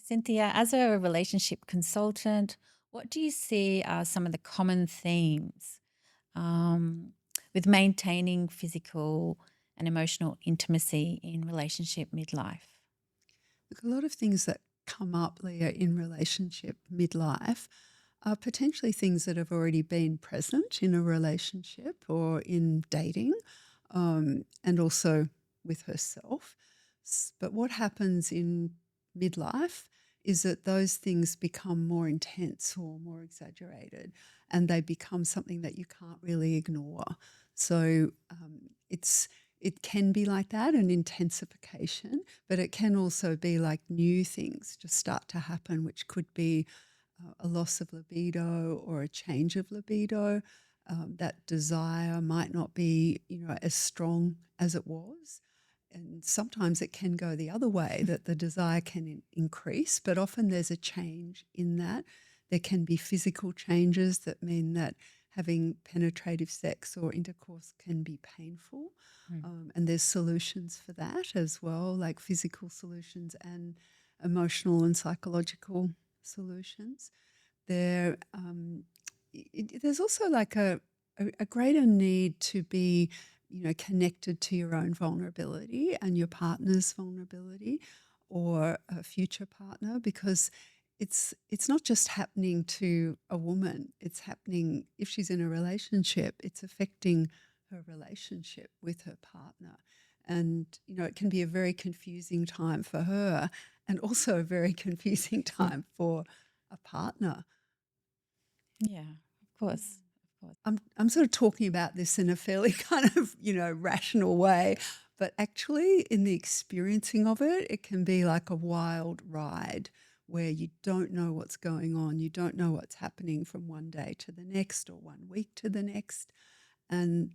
Cynthia, as a relationship consultant, what do you see are some of the common themes um, with maintaining physical and emotional intimacy in relationship midlife? Look, a lot of things that come up, Leah, in relationship midlife are potentially things that have already been present in a relationship or in dating, and also with herself. But what happens in midlife is that those things become more intense or more exaggerated, and they become something that you can't really ignore. So it can be like that, an intensification, but it can also be like new things just start to happen, which could be a loss of libido or a change of libido. That desire might not be, as strong as it was. And sometimes it can go the other way, that the desire can increase, but often there's a change in that. There can be physical changes that mean that having penetrative sex or intercourse can be painful. Mm. And there's solutions for that as well, like physical solutions and emotional and psychological solutions. There's also like a greater need to be, connected to your own vulnerability and your partner's vulnerability or a future partner, because it's not just happening to a woman. It's happening if she's in a relationship. It's affecting her relationship with her partner. And, it can be a very confusing time for her and also a very confusing time for a partner. Yeah, of course. Of course. I'm sort of talking about this in a fairly kind of, rational way, but actually in the experiencing of it, it can be like a wild ride where you don't know what's going on. You don't know what's happening from one day to the next or one week to the next. And,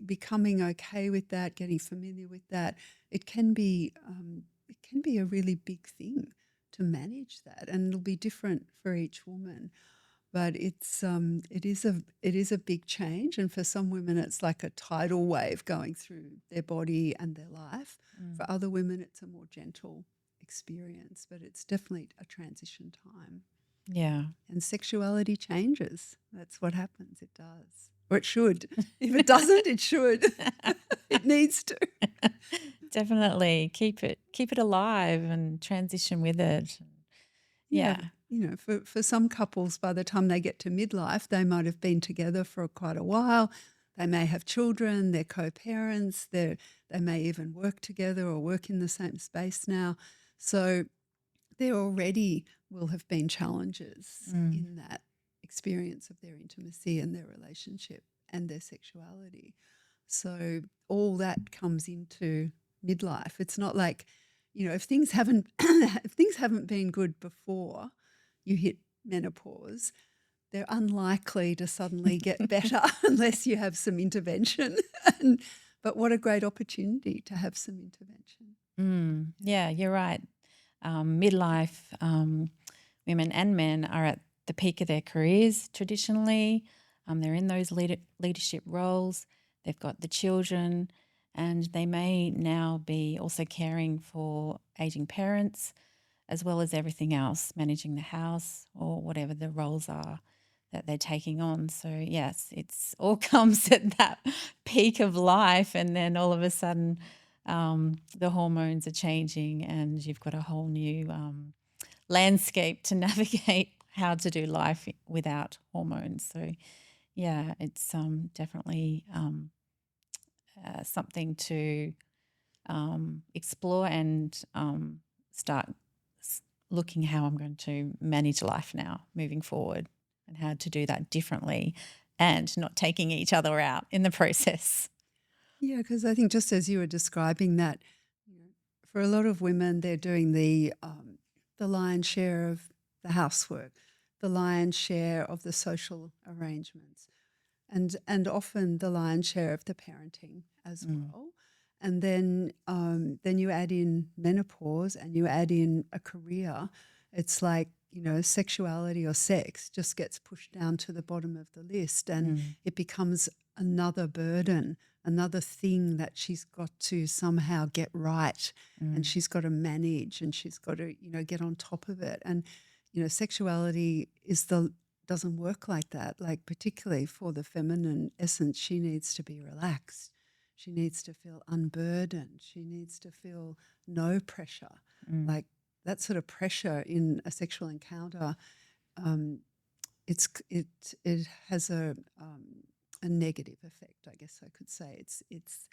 becoming okay with that, getting familiar with that, it can be a really big thing to manage that. And it'll be different for each woman. But it is a big change, and for some women it's like a tidal wave going through their body and their life. Mm. For other women it's a more gentle experience, but it's definitely a transition time. Yeah. And sexuality changes. That's what happens. It does. Or it should. If it doesn't, it should. It needs to. Definitely keep it alive and transition with it. Yeah, Yeah. for some couples, by the time they get to midlife, they might have been together for quite a while. They may have children, they're co-parents, they may even work together or work in the same space now. So there already will have been challenges Mm. in that experience of their intimacy and their relationship and their sexuality. So all that comes into midlife. It's not like, if things haven't if things haven't been good before you hit menopause, they're unlikely to suddenly get better unless you have some intervention. But what a great opportunity to have some intervention. Yeah, you're right. Midlife women and men are at the peak of their careers traditionally. They're in those leadership roles. They've got the children, and they may now be also caring for aging parents, as well as everything else, managing the house or whatever the roles are that they're taking on. So yes, it's all comes at that peak of life, and then all of a sudden the hormones are changing, and you've got a whole new landscape to navigate how to do life without hormones. So yeah, it's definitely something to explore and start looking how I'm going to manage life now moving forward, and how to do that differently and not taking each other out in the process. Yeah, because I think just as you were describing that, for a lot of women, they're doing the lion's share of the housework, the lion's share of the social arrangements, and often the lion's share of the parenting as Mm. well. And then you add in menopause and you add in a career. It's like, sexuality or sex just gets pushed down to the bottom of the list, and Mm. it becomes another burden another thing that she's got to somehow get right, and she's got to manage, and she's got to, get on top of it. And, sexuality doesn't work like that. Like, particularly for the feminine essence, she needs to be relaxed. She needs to feel unburdened. She needs to feel no pressure. Like, that sort of pressure in a sexual encounter, it has a negative effect, I guess I could say. It's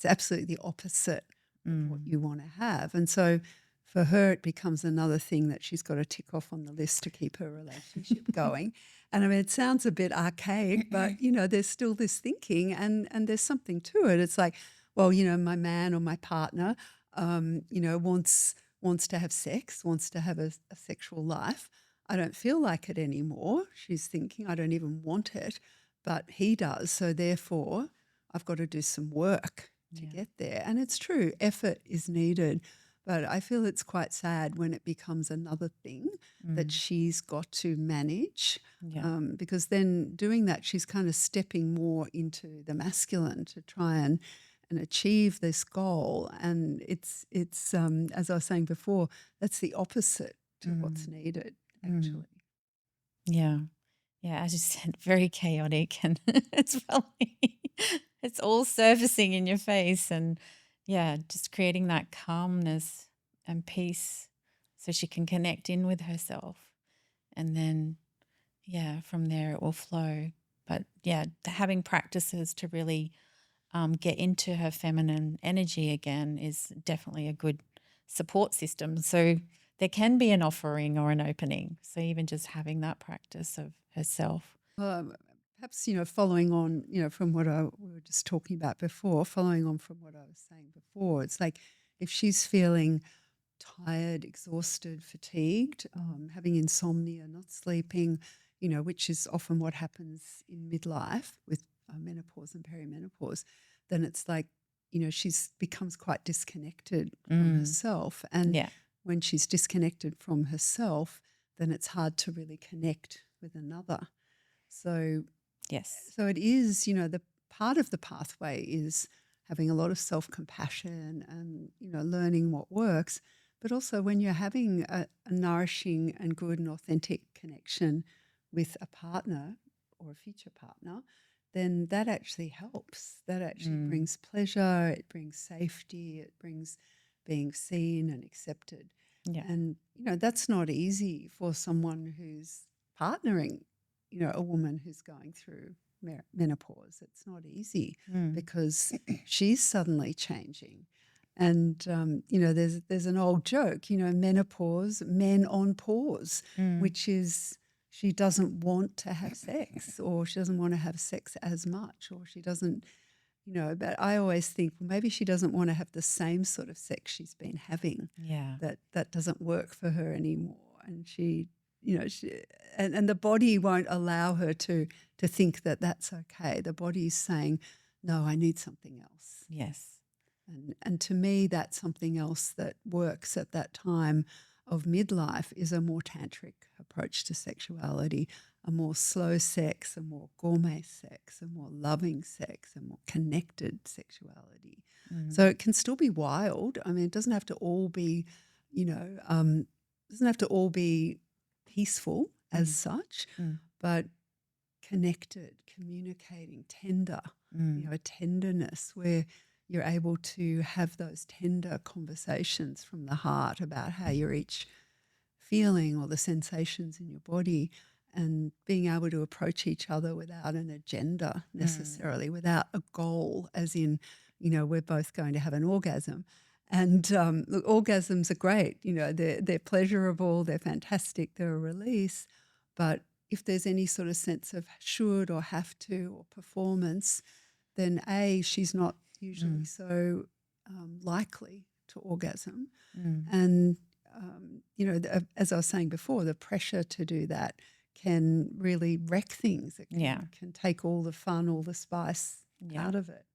absolutely the opposite of what you want to have. And so for her, it becomes another thing that she's got to tick off on the list to keep her relationship going. And I mean, it sounds a bit archaic, but, there's still this thinking, and there's something to it. It's like, well, my man or my partner, wants to have sex, wants to have a sexual life. I don't feel like it anymore. She's thinking, I don't even want it, but he does. So therefore, I've got to do some work to get there. And it's true, effort is needed. But I feel it's quite sad when it becomes another thing that she's got to manage, because then doing that, she's kind of stepping more into the masculine to try and achieve this goal. And it's as I was saying before, that's the opposite to what's needed, actually. Yeah. Yeah, as you said, very chaotic, and it's probably it's all surfacing in your face, and just creating that calmness and peace so she can connect in with herself, and then from there it will flow. But having practices to really get into her feminine energy again is definitely a good support system. So there can be an offering or an opening. So even just having that practice of herself. Perhaps, following on, from what we were just talking about before, following on from what I was saying before, it's like if she's feeling tired, exhausted, fatigued, having insomnia, not sleeping, which is often what happens in midlife with menopause and perimenopause, then it's like, she's becomes quite disconnected from herself. And when she's disconnected from herself, then it's hard to really connect with another. So, so it is, the part of the pathway is having a lot of self-compassion and, learning what works. But also when you're having a nourishing and good and authentic connection with a partner or a future partner, then that actually helps. That actually brings pleasure, it brings safety, it brings being seen and accepted. Yeah. And, that's not easy for someone who's partnering, a woman who's going through menopause. It's not easy because she's suddenly changing. And, there's an old joke, menopause, men on pause, which is she doesn't want to have sex, or she doesn't want to have sex as much, or she doesn't, but I always think, well, maybe she doesn't want to have the same sort of sex she's been having. Yeah. That doesn't work for her anymore. And she, and the body won't allow her to think that that's okay. The body's saying, no, I need something else. Yes. And to me, that's something else that works at that time of midlife is a more tantric approach to sexuality, a more slow sex, a more gourmet sex, a more loving sex, a more connected sexuality. So it can still be wild. I mean, it doesn't have to all be, doesn't have to all be peaceful as such, but connected, communicating, tender, a tenderness where you're able to have those tender conversations from the heart about how you're each feeling or the sensations in your body, and being able to approach each other without an agenda necessarily, without a goal, as in, we're both going to have an orgasm. And look, orgasms are great, they're pleasurable, they're fantastic, they're a release. But if there's any sort of sense of should or have to or performance, then she's not usually so likely to orgasm. And, as I was saying before, the pressure to do that can really wreck things. It can take all the fun, all the spice out of it.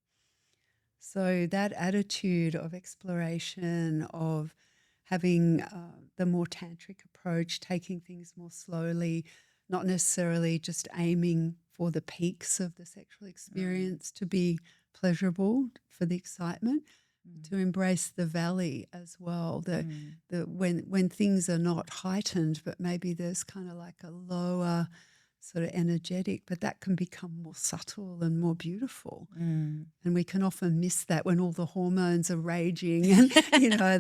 So that attitude of exploration, of having the more tantric approach, taking things more slowly, not necessarily just aiming for the peaks of the sexual experience, to be pleasurable for the excitement, Mm. to embrace the valley as well. Mm. When things are not heightened, but maybe there's kind of like a lower sort of energetic, but that can become more subtle and more beautiful. Mm. And we can often miss that when all the hormones are raging and, you know,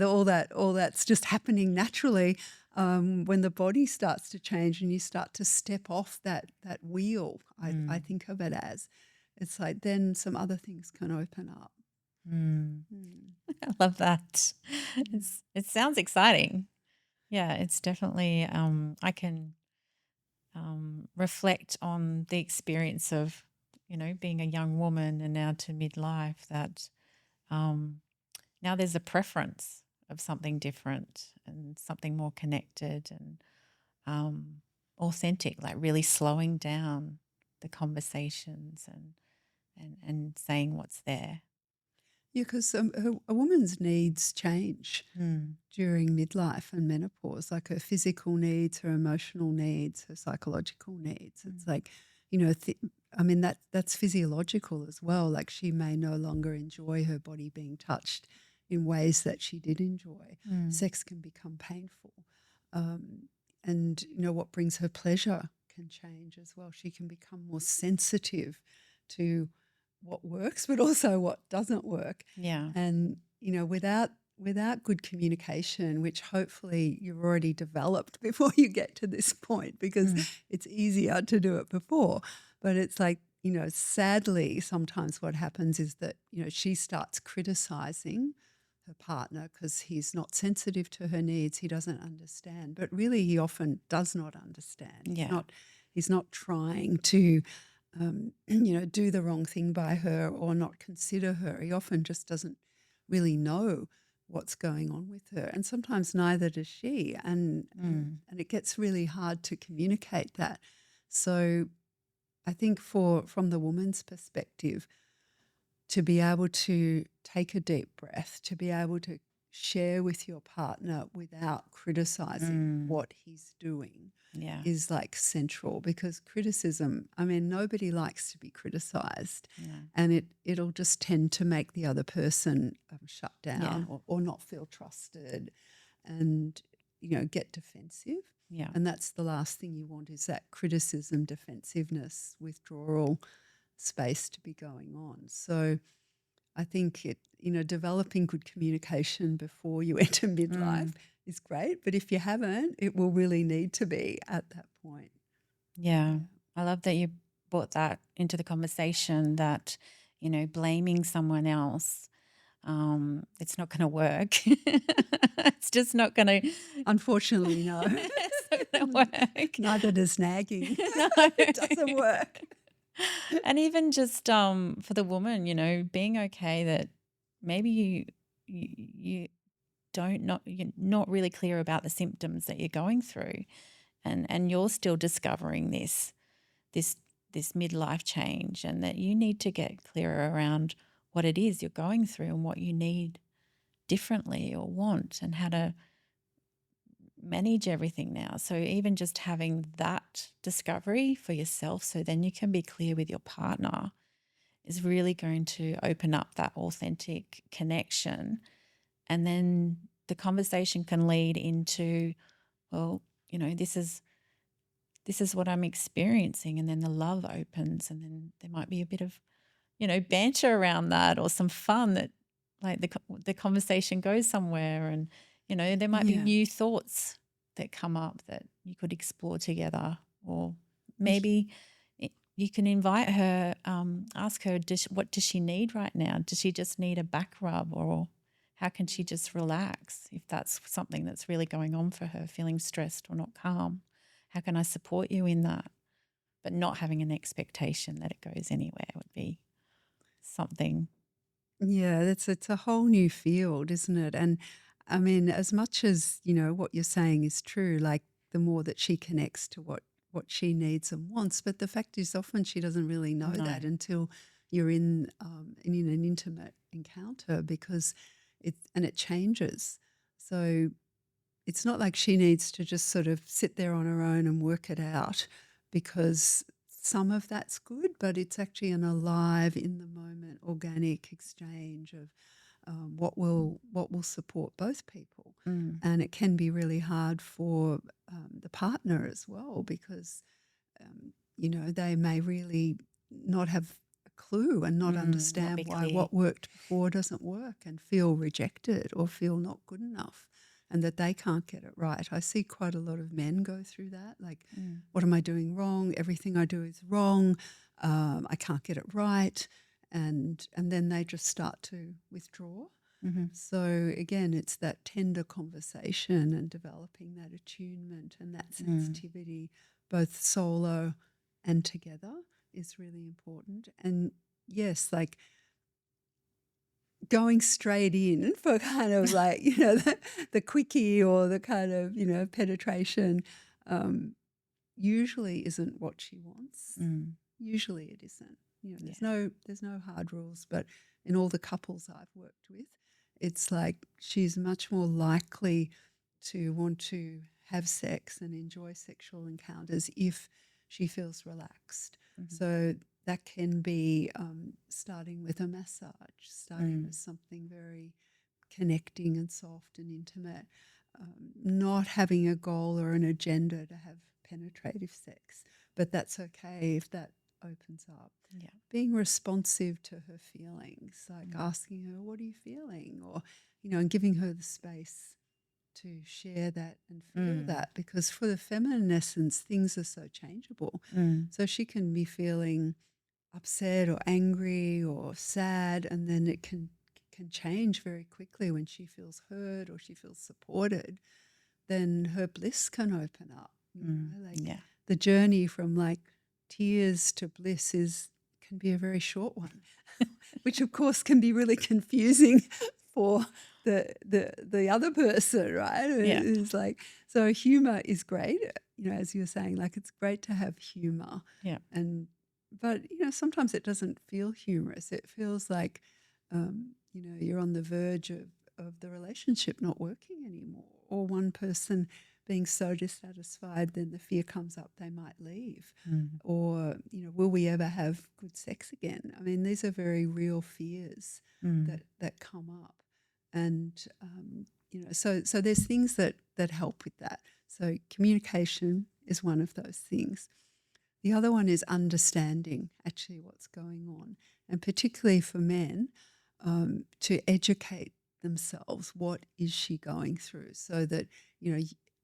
all that's just happening naturally. When the body starts to change and you start to step off that wheel, I Mm. think of it as, it's like then some other things can open up. Mm. Mm. I love that. Mm. It sounds exciting. Yeah, it's definitely I can reflect on the experience of, being a young woman and now to midlife that um, now there's a preference of something different and something more connected and authentic, like really slowing down the conversations and saying what's there. Yeah, because a woman's needs change Mm. during midlife and menopause, like her physical needs, her emotional needs, her psychological needs. It's Mm. like, you know, I mean, that's physiological as well. Like she may no longer enjoy her body being touched in ways that she did enjoy. Mm. Sex can become painful. Um, and, you know, what brings her pleasure can change as well. She can become more sensitive to what works, but also what doesn't work. Yeah. And, you know, without good communication, which hopefully you've already developed before you get to this point, because Mm. it's easier to do it before. But it's like, you know, sadly, sometimes what happens is that, you know, she starts criticizing her partner because he's not sensitive to her needs, he doesn't understand. But really he often does not understand. Yeah. He's not trying to you know, do the wrong thing by her or not consider her. He often just doesn't really know what's going on with her, and sometimes neither does she. Mm. And it gets really hard to communicate that. So I think from the woman's perspective, to be able to take a deep breath, to be able to share with your partner without criticizing Mm. what he's doing Yeah. is like central, because criticism, I mean, nobody likes to be criticized, No. and it'll just tend to make the other person shut Yeah. down or not feel trusted and, you know, get defensive. Yeah. And that's the last thing you want, is that criticism, defensiveness, withdrawal space to be going on. So I think you know, developing good communication before you enter midlife Mm. is great. But if you haven't, it will really need to be at that point. Yeah. Yeah. I love that you brought that into the conversation that, blaming someone else, it's not going to work. It's just not going to, Unfortunately, no. it's not going to work. Neither does nagging. No. It doesn't work. And even just for the woman, being okay that maybe you you're not really clear about the symptoms that you're going through, and you're still discovering this this midlife change, and that you need to get clearer around what it is you're going through and what you need differently or want, and how to manage everything now. So even just having that discovery for yourself, so then you can be clear with your partner, is really going to open up that authentic connection. And then the conversation can lead into, well, this is what I'm experiencing. And then the love opens, and then there might be a bit of, banter around that, or some fun that, like, the conversation goes somewhere, and, there might be Yeah. new thoughts that come up that you could explore together. Or Y- maybe you can invite her, ask her, what does she need right now? Does she just need a back rub, or how can she just relax if that's something that's really going on for her, feeling stressed or not calm? How can I support you in that? But not having an expectation that it goes anywhere would be something. Yeah, it's a whole new field, isn't it? And I mean, as much as, you know, what you're saying is true, like the more that she connects to what she needs and wants, but the fact is often she doesn't really know No. that until you're in an intimate encounter, because it changes. So it's not like she needs to just sort of sit there on her own and work it out, because some of that's good, but it's actually an alive, in the moment, organic exchange of what will support both people. Mm. And it can be really hard for the partner as well, because they may really not have a clue and not Not understand be why clear. what worked before doesn't work, and feel rejected or feel not good enough, and that they can't get it right. I see quite a lot of men go through that, like, what am I doing wrong? Everything I do is wrong. I can't get it right. And then they just start to withdraw. Mm-hmm. So again, it's that tender conversation and developing that attunement and that sensitivity, both solo and together, is really important. And yes, like going straight in for kind of like, the quickie or the kind of, penetration usually isn't what she wants. Usually it isn't. There's no hard rules, but in all the couples I've worked with, it's like she's much more likely to want to have sex and enjoy sexual encounters if she feels relaxed. So that can be starting with a massage, starting with something very connecting and soft and intimate, not having a goal or an agenda to have penetrative sex, but that's okay if that opens up. Yeah. Being responsive to her feelings, like asking her, what are you feeling? Or, and giving her the space to share that and feel that, because for the feminine essence, things are so changeable. So she can be feeling upset or angry or sad, and then it can change very quickly when she feels heard or she feels supported. Then her bliss can open up. The journey from like tears to bliss can be a very short one, which of course can be really confusing for the other person, right? Yeah. It's like, so humor is great, as you were saying, like it's great to have humor. Yeah. But sometimes it doesn't feel humorous. It feels like you're on the verge of the relationship not working anymore, or one person being so dissatisfied, then the fear comes up they might leave, or will we ever have good sex again? I mean, these are very real fears that come up, and so there's things that help with that. So communication is one of those things. The other one is understanding actually what's going on, and particularly for men, to educate themselves. What is she going through, so that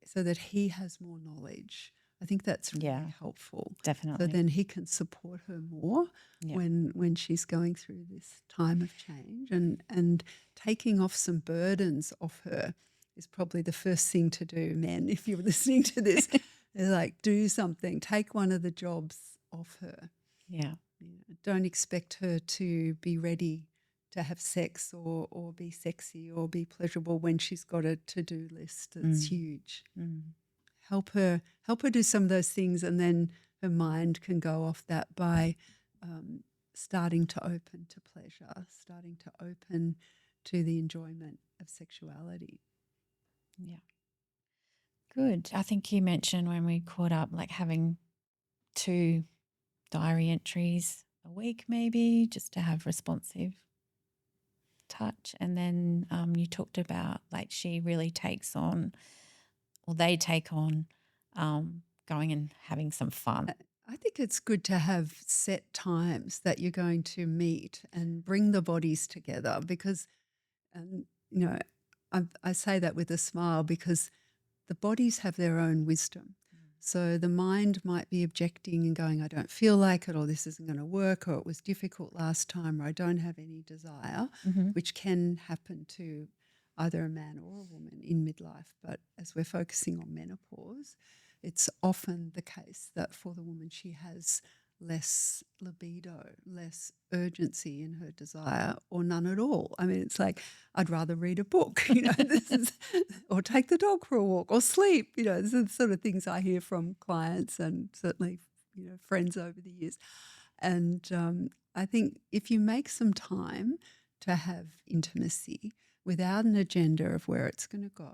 so that he has more knowledge. I think that's really helpful. Definitely. So then he can support her more when she's going through this time of change, and taking off some burdens off her is probably the first thing to do, men, if you're listening to this. Like, do something, take one of the jobs off her. Yeah. Don't expect her to be ready to have sex or be sexy or be pleasurable when she's got a to-do list that's huge. Help her do some of those things, and then her mind can go off that by starting to open to pleasure, starting to open to the enjoyment of sexuality. Yeah. Good. I think you mentioned when we caught up, like having 2 diary entries a week maybe, just to have responsive touch. And then you talked about like she really takes on, or they take on, going and having some fun. I think it's good to have set times that you're going to meet and bring the bodies together, because, you know, I say that with a smile, because the bodies have their own wisdom. So the mind might be objecting and going, I don't feel like it, or this isn't going to work, or it was difficult last time, or I don't have any desire, which can happen to either a man or a woman in midlife. But as we're focusing on menopause, it's often the case that for the woman, she has less libido, less urgency in her desire, or none at all. I mean, it's like, I'd rather read a book, or take the dog for a walk, or sleep. This is the sort of things I hear from clients and certainly, friends over the years. And I think if you make some time to have intimacy without an agenda of where it's going to go,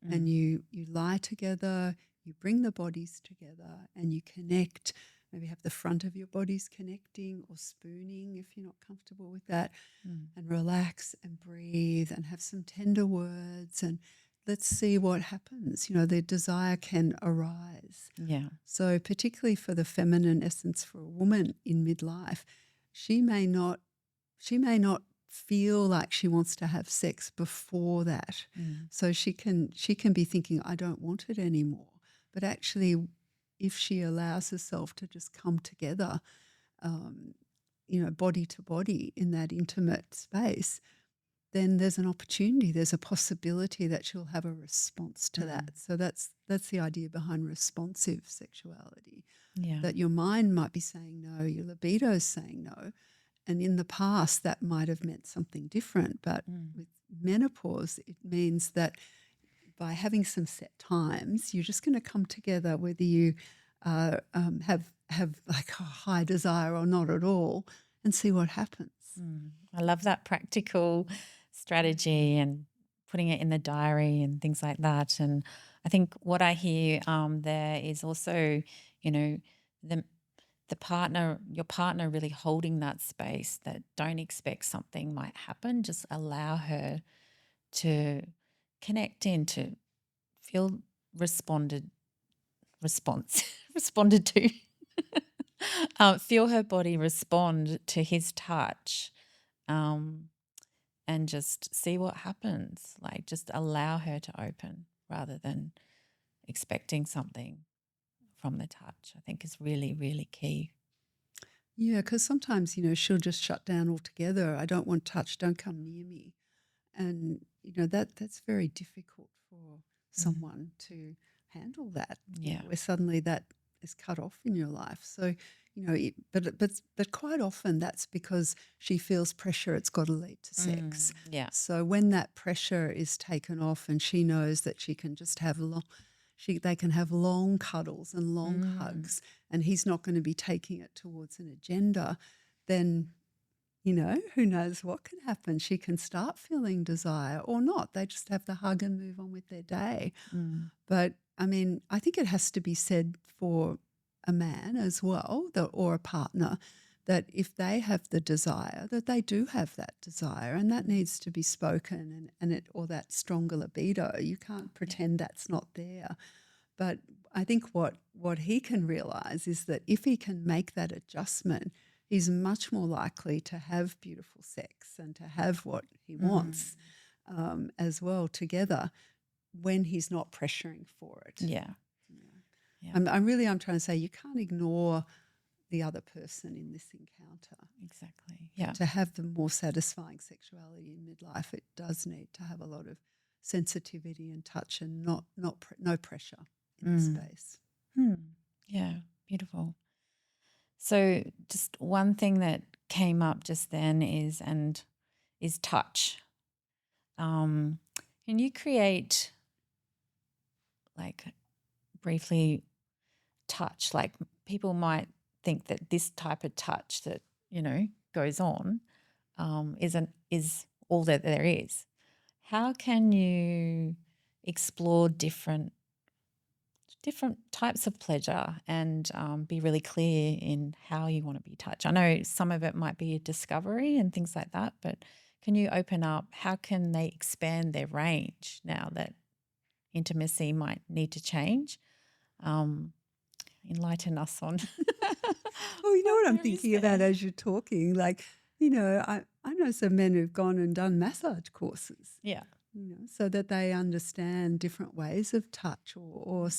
and you lie together, you bring the bodies together, and you connect, maybe have the front of your bodies connecting, or spooning if you're not comfortable with that, and relax and breathe and have some tender words, and let's see what happens. The desire can arise. Yeah. So particularly for the feminine essence for a woman in midlife, she may not feel like she wants to have sex before that. So she can be thinking, I don't want it anymore. But actually, if she allows herself to just come together, body to body in that intimate space, then there's an opportunity, there's a possibility that she'll have a response to that. So that's the idea behind responsive sexuality. Yeah. That your mind might be saying no, your libido is saying no, and in the past that might have meant something different. But with menopause, it means that by having some set times, you're just going to come together, whether you have like a high desire or not at all, and see what happens. I love that practical strategy and putting it in the diary and things like that. And I think what I hear there is also, the partner, your partner really holding that space, that don't expect something might happen. Just allow her to connect in, to feel responded to. Feel her body respond to his touch, and just see what happens. Like, just allow her to open rather than expecting something from the touch, I think is really, really key. Yeah, because sometimes, she'll just shut down altogether. I don't want touch, don't come near me. And, that's very difficult for someone to handle that, Yeah. where suddenly that is cut off in your life. So, but quite often that's because she feels pressure, it's got to lead to sex. Yeah. So when that pressure is taken off and she knows that she can just have they can have long cuddles and long hugs, and he's not going to be taking it towards an agenda, then, who knows what can happen. She can start feeling desire or not. They just have the hug and move on with their day. But, I mean, I think it has to be said for a man as well, or a partner, that if they have the desire, that they do have that desire, and that needs to be spoken, or that stronger libido. You can't pretend that's not there. But I think what he can realise is that if he can make that adjustment, he's much more likely to have beautiful sex and to have what he wants as well together, when he's not pressuring for it. Yeah. I'm trying to say, you can't ignore the other person in this encounter. Exactly. Yeah. To have the more satisfying sexuality in midlife, it does need to have a lot of sensitivity and touch, and no pressure in the space. Yeah, beautiful. So just one thing that came up just then is touch. Can you create, like, briefly, touch? Like, people might think that this type of touch that goes on is all that there is. How can you explore different types of pleasure and be really clear in how you want to be touched? I know some of it might be a discovery and things like that, but can you open up? How can they expand their range now that intimacy might need to change? Enlighten us on. Well, you know what I'm thinking about as you're talking? Like, I know some men who've gone and done massage courses. Yeah. So that they understand different ways of touch, or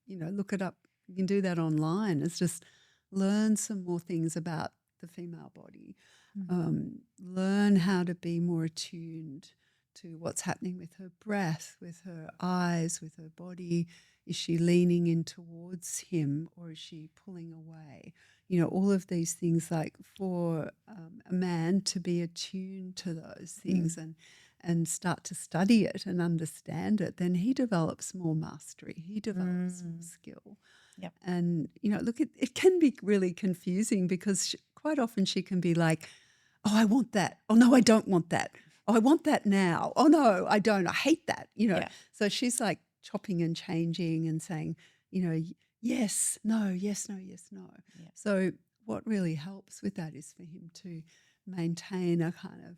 look it up. You can do that online. It's just learn some more things about the female body. Learn how to be more attuned to what's happening with her breath, with her eyes, with her body. Is she leaning in towards him, or is she pulling away? All of these things, like for a man to be attuned to those things and start to study it and understand it, then he develops more mastery. He develops more skill. Yep. And, look, it can be really confusing, because quite often she can be like, oh, I want that. Oh, no, I don't want that. Oh, I want that now. Oh, no, I don't. I hate that. Yeah. So she's like chopping and changing and saying, yes, no, yes, no, yes, no. Yeah. So what really helps with that is for him to maintain a kind of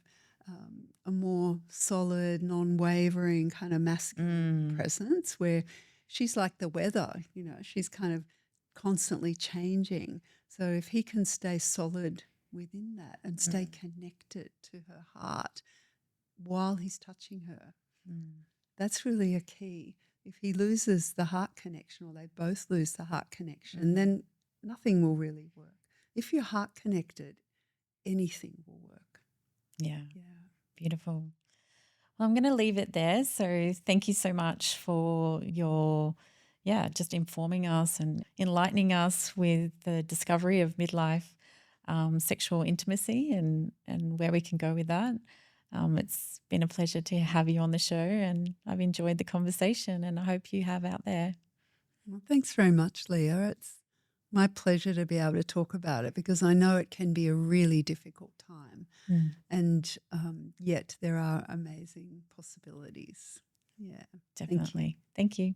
a more solid, non-wavering kind of masculine presence where she's like the weather, she's kind of constantly changing. So if he can stay solid within that and stay connected to her heart while he's touching her, that's really a key. If he loses the heart connection or they both lose the heart connection, then nothing will really work. If you're heart connected, anything will work. Yeah. Yeah. Beautiful. Well, I'm going to leave it there. So thank you so much for your, just informing us and enlightening us with the discovery of midlife sexual intimacy and where we can go with that. It's been a pleasure to have you on the show, and I've enjoyed the conversation, and I hope you have out there. Well, thanks very much, Leah. It's my pleasure to be able to talk about it because I know it can be a really difficult time. And yet there are amazing possibilities. Yeah. Definitely. Thank you.